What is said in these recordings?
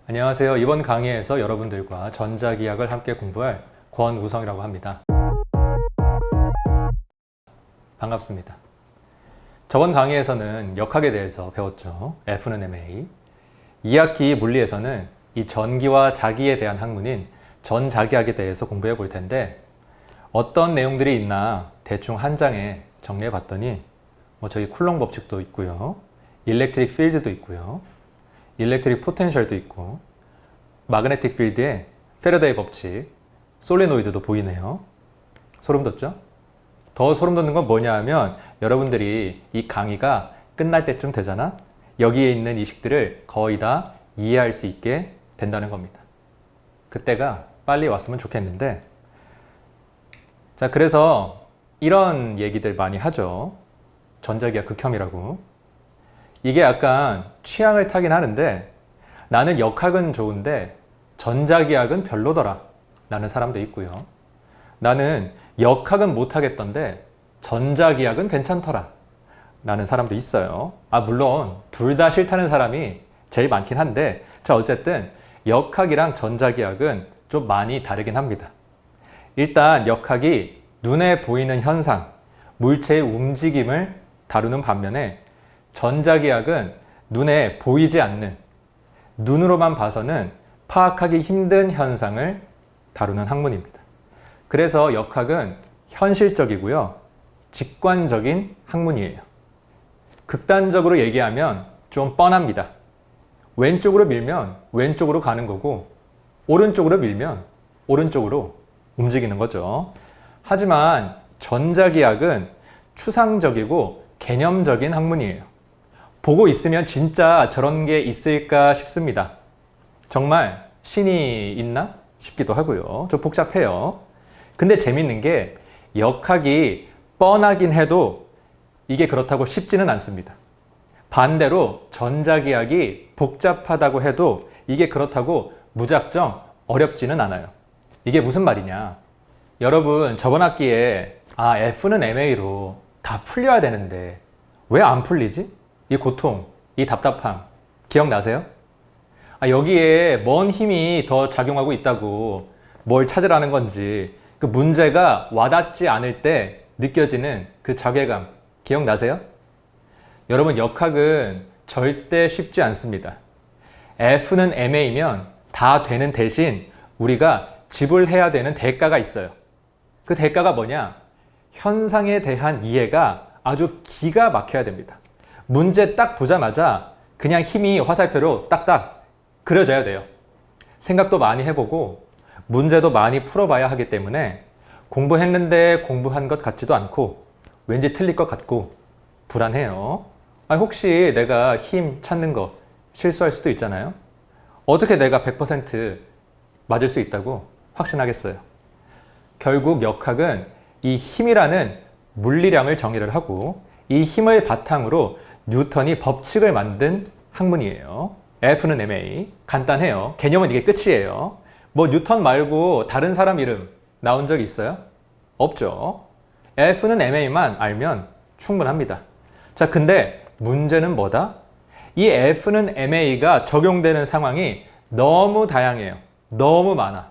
안녕하세요. 이번 강의에서 여러분들과 전자기하학을 함께 공부할 권우성이라고 합니다. 반갑습니다. 저번 강의에서는 역학에 대해서 배웠죠. F는 MA. 2학기 물리에서는 이 전기와 자기에 대한 학문인 전자기학에 대해서 공부해 볼 텐데 어떤 내용들이 있나 대충 한 장에 정리해 봤더니 저희 쿨롱 법칙도 있고요. 일렉트릭 필드도 있고요. 일렉트릭 포텐셜도 있고 마그네틱 필드에 패러데이 법칙, 솔레노이드도 보이네요. 소름 돋죠? 더 소름 돋는 건 뭐냐 하면 여러분들이 이 강의가 끝날 때쯤 되잖아? 여기에 있는 이 식들을 거의 다 이해할 수 있게 된다는 겁니다. 그때가 빨리 왔으면 좋겠는데 자, 그래서 이런 얘기들 많이 하죠. 전자기학 극혐이라고. 이게 약간 취향을 타긴 하는데 나는 역학은 좋은데 전자기학은 별로더라 라는 사람도 있고요. 나는 역학은 못하겠던데 전자기학은 괜찮더라 라는 사람도 있어요. 물론 둘 다 싫다는 사람이 제일 많긴 한데 자, 어쨌든 역학이랑 전자기학은 좀 많이 다르긴 합니다. 일단 역학이 눈에 보이는 현상, 물체의 움직임을 다루는 반면에 전자기학은 눈에 보이지 않는, 눈으로만 봐서는 파악하기 힘든 현상을 다루는 학문입니다. 그래서 역학은 현실적이고요. 직관적인 학문이에요. 극단적으로 얘기하면 좀 뻔합니다. 왼쪽으로 밀면 왼쪽으로 가는 거고 오른쪽으로 밀면 오른쪽으로 움직이는 거죠. 하지만 전자기학은 추상적이고 개념적인 학문이에요. 보고 있으면 진짜 저런 게 있을까 싶습니다. 정말 신이 있나 싶기도 하고요. 좀 복잡해요. 근데 재밌는 게 역학이 뻔하긴 해도 이게 그렇다고 쉽지는 않습니다. 반대로 전자기학이 복잡하다고 해도 이게 그렇다고 무작정 어렵지는 않아요. 이게 무슨 말이냐? 여러분 저번 학기에 F는 MA로 다 풀려야 되는데 왜 안 풀리지? 이 고통, 이 답답함 기억나세요? 여기에 뭔 힘이 더 작용하고 있다고 뭘 찾으라는 건지 그 문제가 와닿지 않을 때 느껴지는 그 자괴감 기억나세요? 여러분 역학은 절대 쉽지 않습니다. F는 MA면 다 되는 대신 우리가 지불해야 되는 대가가 있어요. 그 대가가 뭐냐? 현상에 대한 이해가 아주 기가 막혀야 됩니다. 문제 딱 보자마자 그냥 힘이 화살표로 딱딱 그려져야 돼요. 생각도 많이 해보고 문제도 많이 풀어봐야 하기 때문에 공부했는데 공부한 것 같지도 않고 왠지 틀릴 것 같고 불안해요. 혹시 내가 힘 찾는 거 실수할 수도 있잖아요. 어떻게 내가 100% 맞을 수 있다고 확신하겠어요? 결국 역학은 이 힘이라는 물리량을 정의를 하고 이 힘을 바탕으로 뉴턴이 법칙을 만든 학문이에요. F는 MA. 간단해요. 개념은 이게 끝이에요. 뉴턴 말고 다른 사람 이름 나온 적 있어요? 없죠. F는 MA만 알면 충분합니다. 자, 근데 문제는 뭐다? 이 F는 MA가 적용되는 상황이 너무 다양해요. 너무 많아.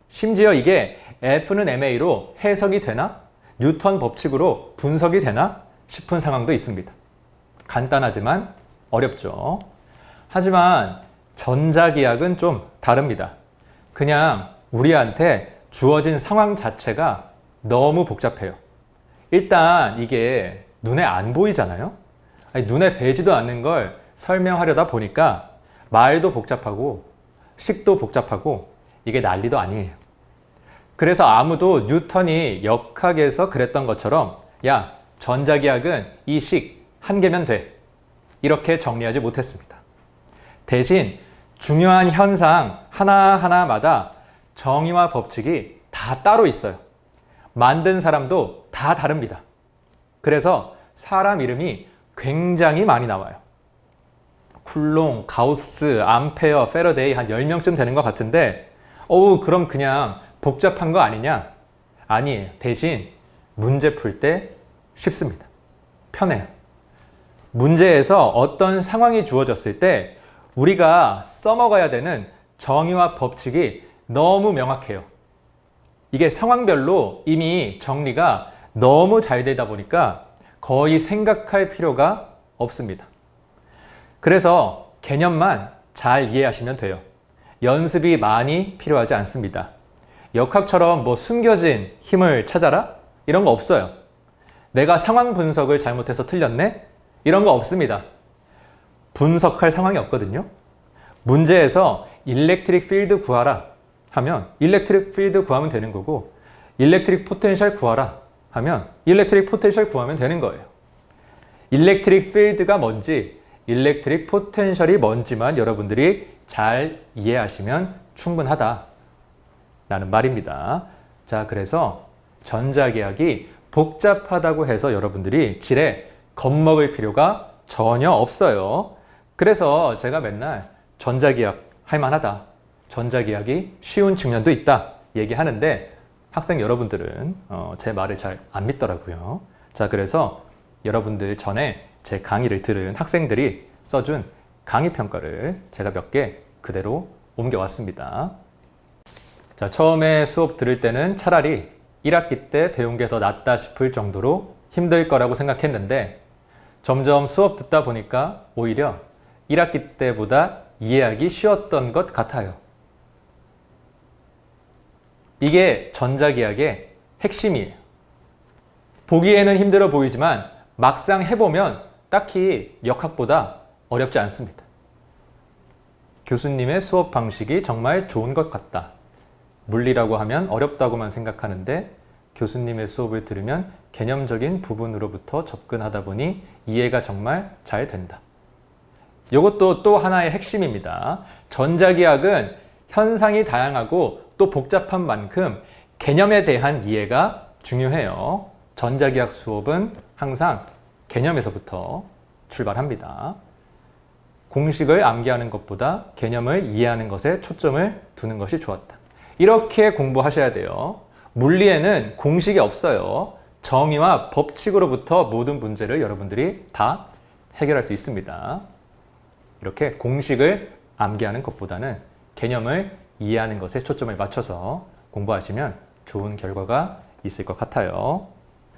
심지어 이게 F는 MA로 해석이 되나? 뉴턴 법칙으로 분석이 되나? 싶은 상황도 있습니다. 간단하지만 어렵죠. 하지만 전자기학은 좀 다릅니다. 그냥 우리한테 주어진 상황 자체가 너무 복잡해요. 일단 이게 눈에 안 보이잖아요. 눈에 뵈지도 않는 걸 설명하려다 보니까 말도 복잡하고 식도 복잡하고 이게 난리도 아니에요. 그래서 아무도 뉴턴이 역학에서 그랬던 것처럼 야, 전자기학은 이 식 한 개면 돼. 이렇게 정리하지 못했습니다. 대신 중요한 현상 하나하나마다 정의와 법칙이 다 따로 있어요. 만든 사람도 다 다릅니다. 그래서 사람 이름이 굉장히 많이 나와요. 쿨롱, 가우스, 암페어, 패러데이 한 10명쯤 되는 것 같은데 그럼 그냥 복잡한 거 아니냐? 아니에요. 대신 문제 풀 때 쉽습니다. 편해요. 문제에서 어떤 상황이 주어졌을 때 우리가 써먹어야 되는 정의와 법칙이 너무 명확해요. 이게 상황별로 이미 정리가 너무 잘 되다 보니까 거의 생각할 필요가 없습니다. 그래서 개념만 잘 이해하시면 돼요. 연습이 많이 필요하지 않습니다. 역학처럼 뭐 숨겨진 힘을 찾아라? 이런 거 없어요. 내가 상황 분석을 잘못해서 틀렸네? 이런 거 없습니다. 분석할 상황이 없거든요. 문제에서 일렉트릭 필드 구하라 하면 일렉트릭 필드 구하면 되는 거고, 일렉트릭 포텐셜 구하라 하면 일렉트릭 포텐셜 구하면 되는 거예요. 일렉트릭 필드가 뭔지, 일렉트릭 포텐셜이 뭔지만 여러분들이 잘 이해하시면 충분하다 라는 말입니다. 자, 그래서 전자계약이 복잡하다고 해서 여러분들이 지레 겁먹을 필요가 전혀 없어요. 그래서 제가 맨날 전자계약 할만하다, 전자계약이 쉬운 측면도 있다 얘기하는데 학생 여러분들은 제 말을 잘 안 믿더라고요. 자, 그래서 여러분들 전에 제 강의를 들은 학생들이 써준 강의 평가를 제가 몇 개 그대로 옮겨왔습니다. 자, 처음에 수업 들을 때는 차라리 1학기 때 배운 게 더 낫다 싶을 정도로 힘들 거라고 생각했는데 점점 수업 듣다 보니까 오히려 1학기 때보다 이해하기 쉬웠던 것 같아요. 이게 전자계약의 핵심이에요. 보기에는 힘들어 보이지만 막상 해보면 딱히 역학보다 어렵지 않습니다. 교수님의 수업 방식이 정말 좋은 것 같다. 물리라고 하면 어렵다고만 생각하는데 교수님의 수업을 들으면 개념적인 부분으로부터 접근하다 보니 이해가 정말 잘 된다. 이것도 또 하나의 핵심입니다. 전자계약은 현상이 다양하고 또 복잡한 만큼 개념에 대한 이해가 중요해요. 전자계약 수업은 항상 개념에서부터 출발합니다. 공식을 암기하는 것보다 개념을 이해하는 것에 초점을 두는 것이 좋았다. 이렇게 공부하셔야 돼요. 물리에는 공식이 없어요. 정의와 법칙으로부터 모든 문제를 여러분들이 다 해결할 수 있습니다. 이렇게 공식을 암기하는 것보다는 개념을 이해하는 것에 초점을 맞춰서 공부하시면 좋은 결과가 있을 것 같아요.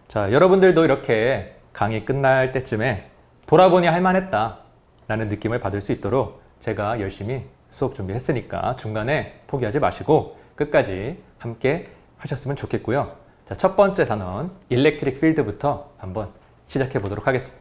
자, 여러분들도 이렇게 강의 끝날 때쯤에 돌아보니 할만했다 라는 느낌을 받을 수 있도록 제가 열심히 수업 준비했으니까 중간에 포기하지 마시고 끝까지 함께 하셨으면 좋겠고요. 자, 첫 번째 단원 일렉트릭 필드부터 한번 시작해 보도록 하겠습니다.